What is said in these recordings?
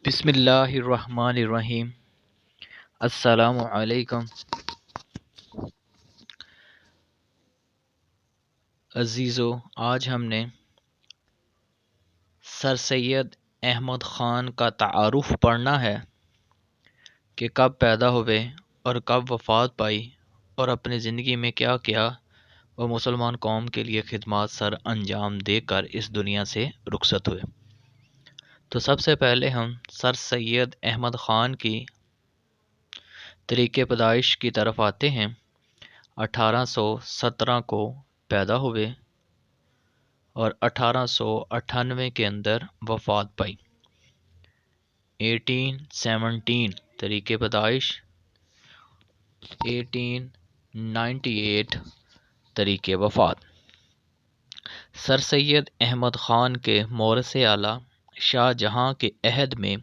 بسم اللہ الرحمن الرحیم۔ السلام علیکم عزیزو، آج ہم نے سر سید احمد خان کا تعارف پڑھنا ہے کہ کب پیدا ہوئے اور کب وفات پائی اور اپنی زندگی میں کیا کیا اور مسلمان قوم کے لیے خدمات سر انجام دے کر اس دنیا سے رخصت ہوئے۔ تو سب سے پہلے ہم سر سید احمد خان کی طریقِ پیدائش کی طرف آتے ہیں۔ 1817 کو پیدا ہوئے اور 1898 کے اندر وفات پائی۔ 1817 طریقِ پیدائش، 1898 طریقِ وفات۔ سر سید احمد خان کے مورث اعلیٰ شاہ جہاں کے عہد میں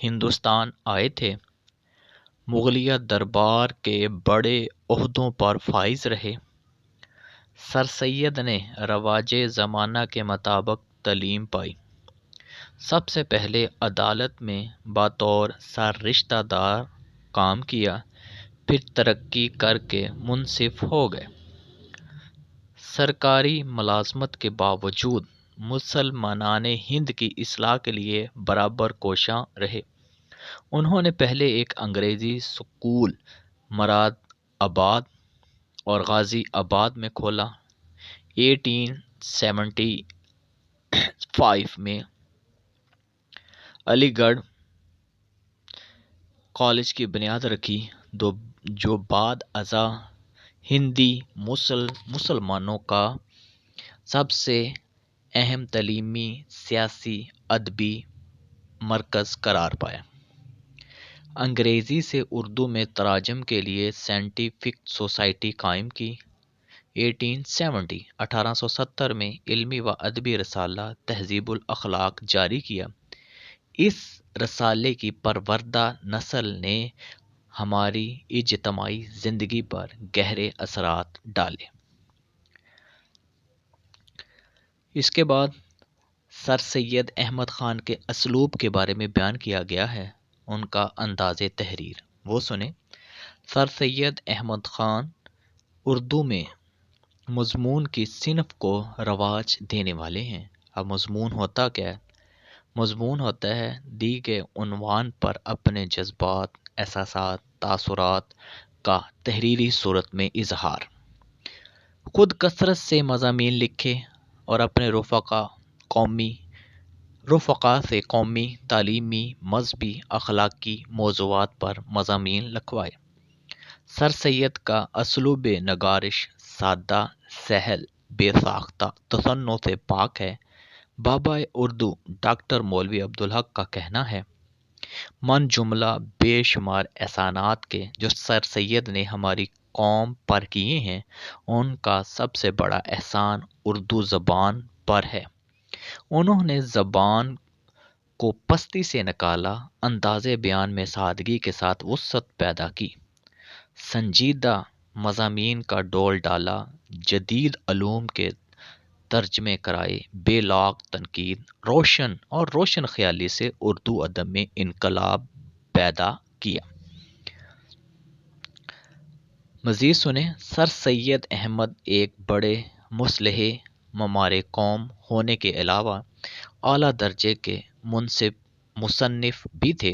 ہندوستان آئے تھے، مغلیہ دربار کے بڑے عہدوں پر فائز رہے۔ سر سید نے رواج زمانہ کے مطابق تعلیم پائی۔ سب سے پہلے عدالت میں بطور سر رشتہ دار کام کیا، پھر ترقی کر کے منصف ہو گئے۔ سرکاری ملازمت کے باوجود مسلمانان ہند کی اصلاح کے لیے برابر کوشاں رہے۔ انہوں نے پہلے ایک انگریزی سکول مراد آباد اور غازی آباد میں کھولا۔ 1875 میں علی گڑھ کالج کی بنیاد رکھی، جو بعد ازاں ہندی مسلمانوں کا سب سے اہم تعلیمی، سیاسی، ادبی مرکز قرار پایا۔ انگریزی سے اردو میں تراجم کے لیے سائنٹیفک سوسائٹی قائم کی۔ 1870 میں علمی و ادبی رسالہ تہذیب الاخلاق جاری کیا۔ اس رسالے کی پروردہ نسل نے ہماری اجتماعی زندگی پر گہرے اثرات ڈالے۔ اس کے بعد سر سید احمد خان کے اسلوب کے بارے میں بیان کیا گیا ہے، ان کا انداز تحریر وہ سنیں۔ سر سید احمد خان اردو میں مضمون کی صنف کو رواج دینے والے ہیں۔ اب مضمون ہوتا کیا ہے؟ مضمون ہوتا ہے دی گئے عنوان پر اپنے جذبات، احساسات، تاثرات کا تحریری صورت میں اظہار۔ خود کثرت سے مضامین لکھے اور اپنے رفقا سے قومی، تعلیمی، مذہبی، اخلاقی موضوعات پر مضامین لکھوائے۔ سر سید کا اسلوب نگارش سادہ، سہل، بے ساختہ تصنع سے پاک ہے۔ بابا اردو ڈاکٹر مولوی عبدالحق کا کہنا ہے، من جملہ بے شمار احسانات کے جو سر سید نے ہماری قوم پر کیے ہیں، ان کا سب سے بڑا احسان اردو زبان پر ہے۔ انہوں نے زبان کو پستی سے نکالا، انداز بیان میں سادگی کے ساتھ وسعت پیدا کی، سنجیدہ مضامین کا ڈول ڈالا، جدید علوم کے ترجمے کرائے، بے لاگ تنقید، روشن خیالی سے اردو ادب میں انقلاب پیدا کیا۔ مزید سنیں۔ سر سید احمد ایک بڑے مصلح معمار قوم ہونے کے علاوہ اعلیٰ درجے کے مصنف بھی تھے۔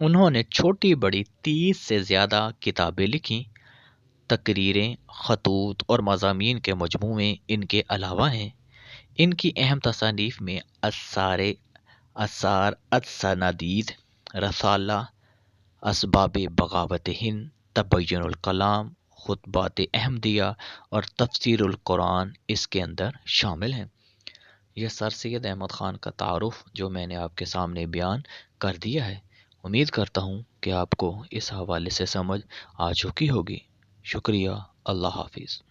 انہوں نے چھوٹی بڑی 30 سے زیادہ کتابیں لکھیں۔ تقریریں، خطوط اور مضامین کے مجموعے ان کے علاوہ ہیں۔ ان کی اہم تصانیف میں آثار السنادید، رسالہ اسباب بغاوت ہند، تبین الکلام، خطبات احمدیہ اور تفسیر القرآن اس کے اندر شامل ہیں۔ یہ سر سید احمد خان کا تعارف جو میں نے آپ کے سامنے بیان کر دیا ہے۔ امید کرتا ہوں کہ آپ کو اس حوالے سے سمجھ آ چکی ہوگی۔ شکریہ۔ اللہ حافظ۔